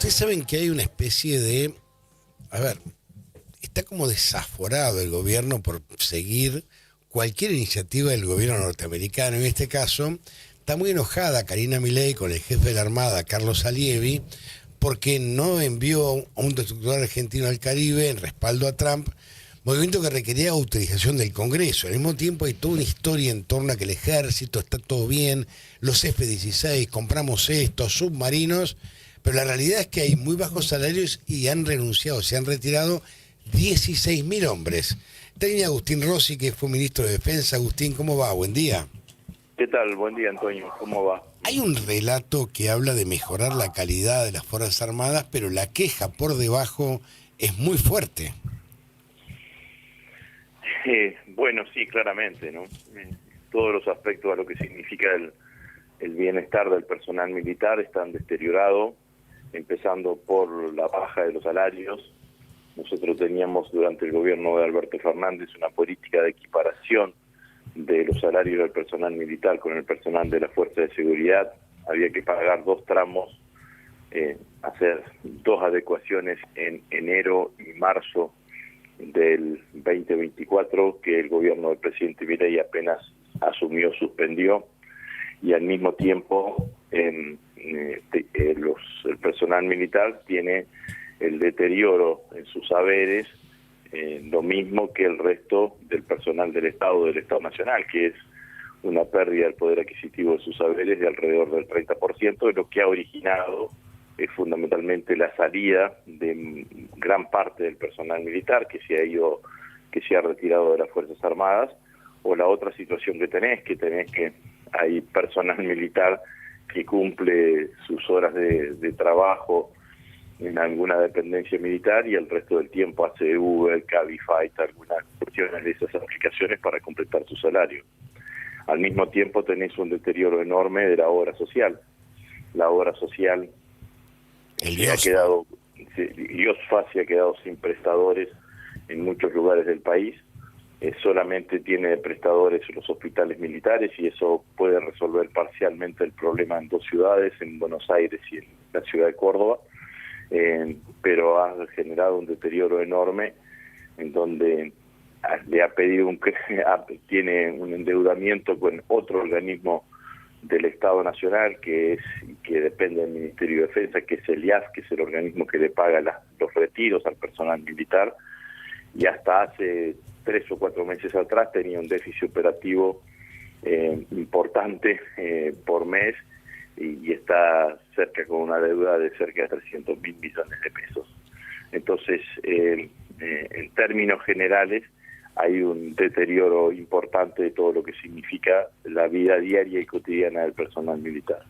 Ustedes saben que hay una especie de... A ver, está como desaforado el gobierno por seguir cualquier iniciativa del gobierno norteamericano. En este caso, está muy enojada Karina Milei con el jefe de la Armada, Carlos Allievi, porque no envió a un destructor argentino al Caribe en respaldo a Trump, movimiento que requería autorización del Congreso. Al mismo tiempo hay toda una historia en torno a que el ejército está todo bien, los F-16, compramos estos, submarinos, pero la realidad es que hay muy bajos salarios y han renunciado, se han retirado 16.000 hombres. Tenía Agustín Rossi, que fue ministro de Defensa. Agustín, ¿cómo va? Buen día. ¿Qué tal? Buen día, Antonio. ¿Cómo va? Hay un relato que habla de mejorar la calidad de las Fuerzas Armadas, pero la queja por debajo es muy fuerte. Bueno, sí, claramente, ¿no? Todos los aspectos a lo que significa el bienestar del personal militar están deteriorados, empezando por la baja de los salarios. Nosotros teníamos durante el gobierno de Alberto Fernández una política de equiparación de los salarios del personal militar con el personal de la Fuerza de Seguridad. Había que pagar 2 tramos, hacer 2 adecuaciones en enero y marzo del 2024, que el gobierno del presidente Milei apenas asumió, suspendió, y al mismo tiempo el personal militar tiene el deterioro en sus saberes, lo mismo que el resto del personal del Estado Nacional, que es una pérdida del poder adquisitivo de sus saberes de alrededor del 30%, de lo que ha originado fundamentalmente la salida de gran parte del personal militar que se ha retirado de las Fuerzas Armadas, o la otra situación que tenés que hay personal militar que cumple sus horas de trabajo en alguna dependencia militar y el resto del tiempo hace Uber, Cabify, algunas cuestiones de esas aplicaciones para completar su salario. Al mismo tiempo tenés un deterioro enorme de la obra social. La obra social IOSFA se ha quedado sin prestadores en muchos lugares del país. Solamente tiene prestadores los hospitales militares, y eso puede resolver parcialmente el problema en 2 ciudades, en Buenos Aires y en la ciudad de Córdoba. Pero ha generado un deterioro enorme, en donde le ha pedido tiene un endeudamiento con otro organismo del Estado Nacional que depende del Ministerio de Defensa, que es el IAF, que es el organismo que le paga los retiros al personal militar, y hasta hace 3 o 4 meses atrás tenía un déficit operativo importante por mes, y está cerca con una deuda de cerca de 300.000 millones de pesos. Entonces, en términos generales, hay un deterioro importante de todo lo que significa la vida diaria y cotidiana del personal militar.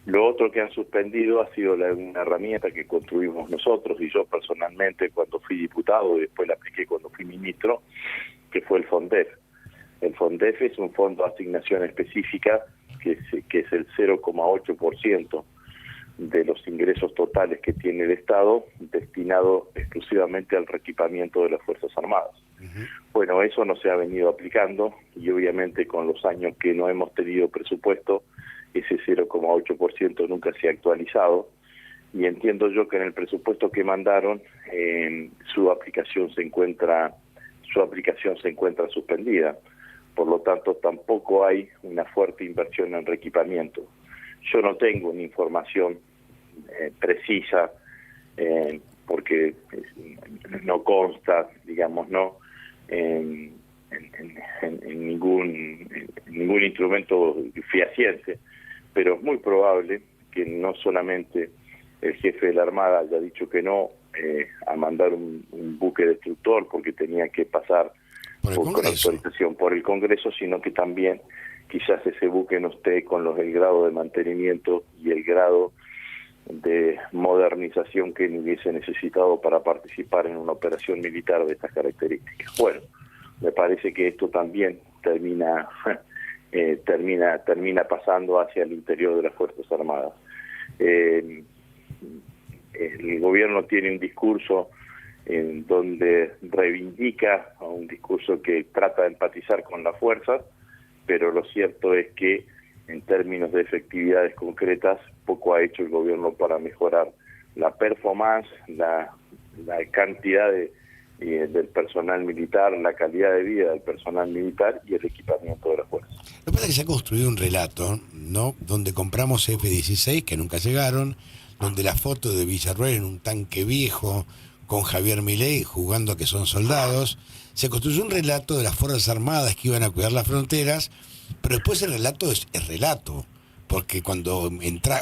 Lo otro que han suspendido ha sido una herramienta que construimos nosotros, y yo personalmente cuando fui diputado, y después la apliqué cuando fui ministro, que fue el FONDEF. El FONDEF es un fondo de asignación específica que es el 0,8% de los ingresos totales que tiene el Estado, destinado exclusivamente al reequipamiento de las Fuerzas Armadas. Bueno, eso no se ha venido aplicando, y obviamente con los años que no hemos tenido presupuesto, ese 0,8% nunca se ha actualizado, y entiendo yo que en el presupuesto que mandaron su aplicación se encuentra suspendida. Por lo tanto, tampoco hay una fuerte inversión en reequipamiento. Yo no tengo una información precisa, porque no consta, digamos, no en ningún instrumento fehaciente, pero es muy probable que no solamente el jefe de la Armada haya dicho que no a mandar un buque destructor porque tenía que pasar con autorización por el Congreso, sino que también quizás ese buque no esté con el grado de mantenimiento y el grado de modernización que hubiese necesitado para participar en una operación militar de estas características. Bueno, me parece que esto también termina pasando hacia el interior de las Fuerzas Armadas. El gobierno tiene un discurso en donde reivindica un discurso que trata de empatizar con las fuerzas, pero lo cierto es que en términos de efectividades concretas poco ha hecho el gobierno para mejorar la performance, la cantidad del personal militar, la calidad de vida del personal militar y el equipamiento de las fuerzas. Lo que pasa es que se ha construido un relato, ¿no? Donde compramos F-16 que nunca llegaron, donde la foto de Villarroel en un tanque viejo con Javier Milei jugando a que son soldados. Se construyó un relato de las Fuerzas Armadas que iban a cuidar las fronteras, pero después el relato es relato, porque cuando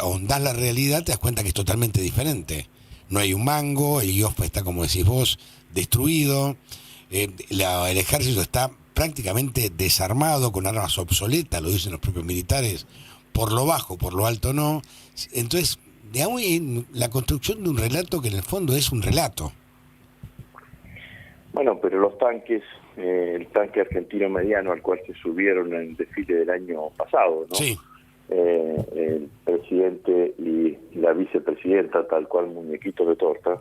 ahondás la realidad te das cuenta que es totalmente diferente. No hay un mango, el IOFA está, como decís vos, destruido, el ejército está prácticamente desarmado, con armas obsoletas, lo dicen los propios militares, por lo bajo, por lo alto no. Entonces, de ahí la construcción de un relato que en el fondo es un relato. Bueno, pero los tanques, el tanque argentino mediano al cual se subieron en el desfile del año pasado, ¿no? Sí. El presidente y la vicepresidenta, tal cual muñequitos de torta,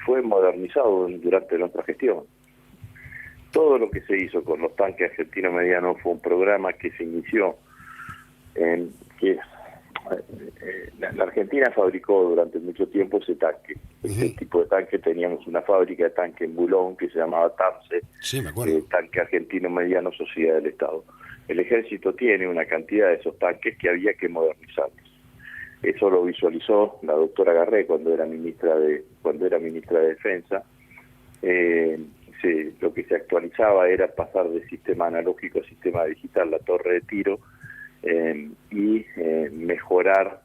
fue modernizado durante nuestra gestión. Todo lo que se hizo con los tanques argentinos medianos fue un programa que se inició en que la Argentina fabricó durante mucho tiempo ese tanque. Ese tipo de tanque, teníamos una fábrica de tanque en Bulón que se llamaba TAMSE, sí, me acuerdo. Tanque Argentino Mediano, Sociedad del Estado. El ejército tiene una cantidad de esos tanques que había que modernizarlos. Eso lo visualizó la doctora Garré cuando era ministra de Defensa. Lo que se actualizaba era pasar de sistema analógico a sistema digital, la torre de tiro, y mejorar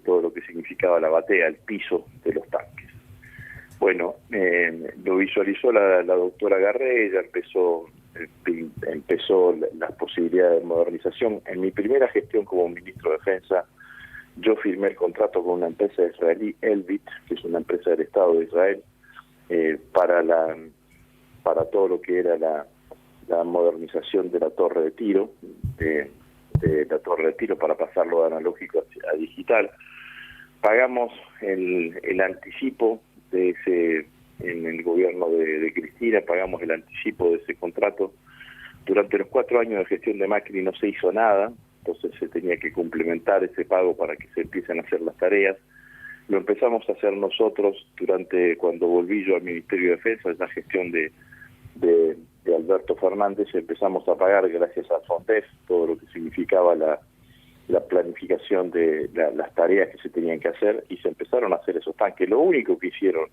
todo lo que significaba la batea, el piso de los tanques. Bueno, lo visualizó la doctora Garré, ella empezó las posibilidades de modernización. En mi primera gestión como ministro de Defensa, yo firmé el contrato con una empresa israelí, Elbit, que es una empresa del Estado de Israel, para todo lo que era la modernización de la torre de tiro, de la torre de tiro para pasarlo de analógico a digital. Pagamos el anticipo de ese, en el gobierno de Cristina, pagamos el anticipo de ese contrato. Durante los 4 años de gestión de Macri no se hizo nada, entonces se tenía que complementar ese pago para que se empiecen a hacer las tareas. Lo empezamos a hacer nosotros cuando volví yo al Ministerio de Defensa, en la gestión de Alberto Fernández. Empezamos a pagar, gracias a FONDEF, todo lo que significaba la planificación de las tareas que se tenían que hacer, y se empezaron a hacer esos tanques. Lo único que hicieron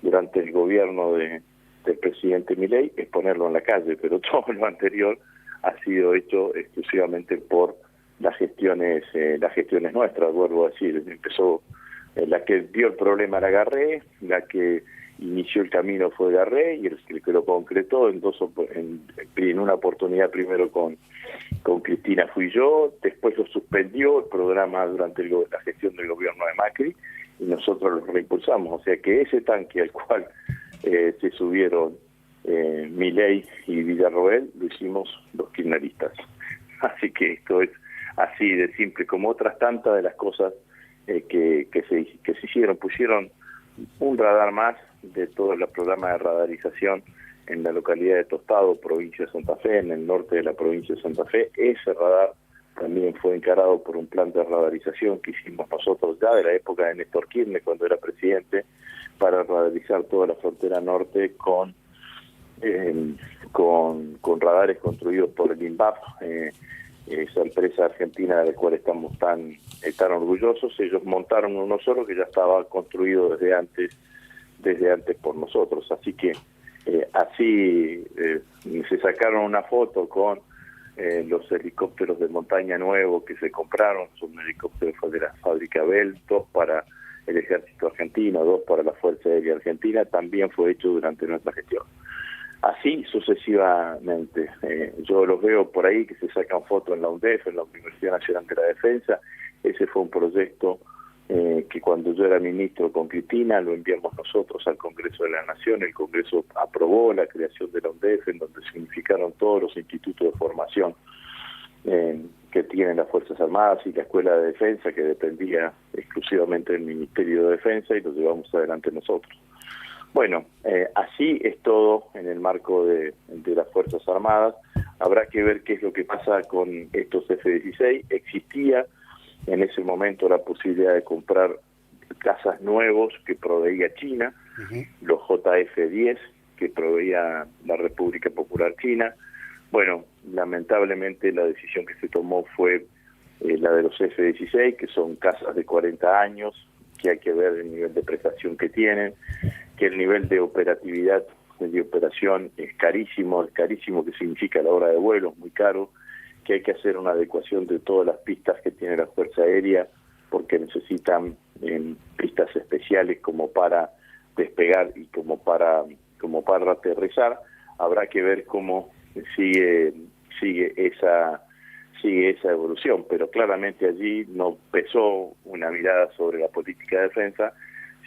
durante el gobierno del presidente Milei es ponerlo en la calle, pero todo lo anterior ha sido hecho exclusivamente por las gestiones nuestras. Vuelvo a decir, empezó la que dio el problema era Garré, la que inició el camino fue Garré, y el que lo concretó en una oportunidad primero con Cristina fui yo, después lo suspendió el programa durante la gestión del gobierno de Macri, y nosotros lo reimpulsamos. O sea que ese tanque al cual se subieron Milei y Villarroel lo hicimos los kirchneristas. Así que esto es así de simple, como otras tantas de las cosas que se hicieron. Pusieron un radar más de todo el programa de radarización en la localidad de Tostado, provincia de Santa Fe, en el norte de la provincia de Santa Fe. Ese radar también fue encarado por un plan de radarización que hicimos nosotros ya de la época de Néstor Kirchner, cuando era presidente, para radarizar toda la frontera norte con radares construidos por el INVAP, esa empresa argentina de la cual estamos tan orgullosos. Ellos montaron uno solo que ya estaba construido desde antes por nosotros. Así que se sacaron una foto con los helicópteros de montaña nuevos que se compraron. Son helicópteros de la fábrica Bell, 2 para el ejército argentino, 2 para la Fuerza Aérea Argentina. También fue hecho durante nuestra gestión. Así sucesivamente. Yo los veo por ahí que se sacan fotos en la UNDEF, en la Universidad Nacional de la Defensa. Ese fue un proyecto que cuando yo era ministro con Cristina lo enviamos nosotros al Congreso de la Nación. El Congreso aprobó la creación de la UNDEF, en donde se unificaron todos los institutos de formación que tienen las Fuerzas Armadas y la Escuela de Defensa, que dependía exclusivamente del Ministerio de Defensa, y lo llevamos adelante nosotros. Bueno, así es todo en el marco de las Fuerzas Armadas. Habrá que ver qué es lo que pasa con estos F-16. Existía en ese momento la posibilidad de comprar cazas nuevos que proveía China, los JF-10 que proveía la República Popular China. Bueno, lamentablemente la decisión que se tomó fue la de los F-16, que son cazas de 40 años, que hay que ver el nivel de prestación que tienen, que el nivel de operatividad, de operación es carísimo que significa la hora de vuelo, es muy caro, que hay que hacer una adecuación de todas las pistas que tiene la Fuerza Aérea, porque necesitan pistas especiales como para despegar y como para aterrizar. Habrá que ver cómo sigue esa evolución, pero claramente allí no pesó una mirada sobre la política de defensa,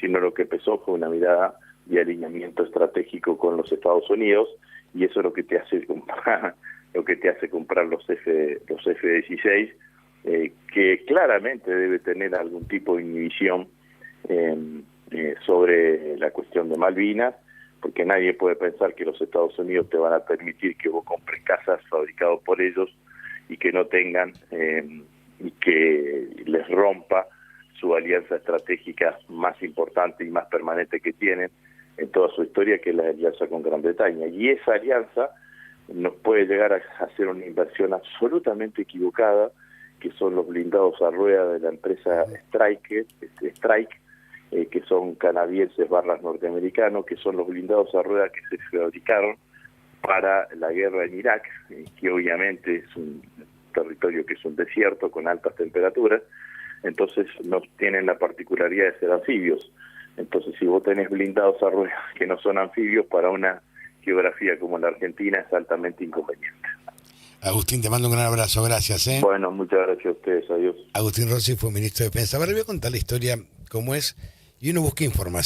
sino lo que pesó fue una mirada de alineamiento estratégico con los Estados Unidos, y eso es lo que te hace comprar los F-16, que claramente debe tener algún tipo de inhibición sobre la cuestión de Malvinas, porque nadie puede pensar que los Estados Unidos te van a permitir que vos compres casas fabricadas por ellos y que no tengan y que les rompa su alianza estratégica más importante y más permanente que tienen en toda su historia, que es la alianza con Gran Bretaña. Y esa alianza nos puede llegar a hacer una inversión absolutamente equivocada, que son los blindados a rueda de la empresa Strike, que son canadienses / norteamericanos, que son los blindados a rueda que se fabricaron para la guerra en Irak, que obviamente es un territorio que es un desierto con altas temperaturas, entonces no tienen la particularidad de ser anfibios. Entonces, si vos tenés blindados a rueda que no son anfibios, para una geografía como la Argentina es altamente inconveniente. Agustín, te mando un gran abrazo, gracias. Bueno, muchas gracias a ustedes, adiós. Agustín Rossi fue ministro de Defensa. Ahora voy a contar la historia cómo es, y uno busca información.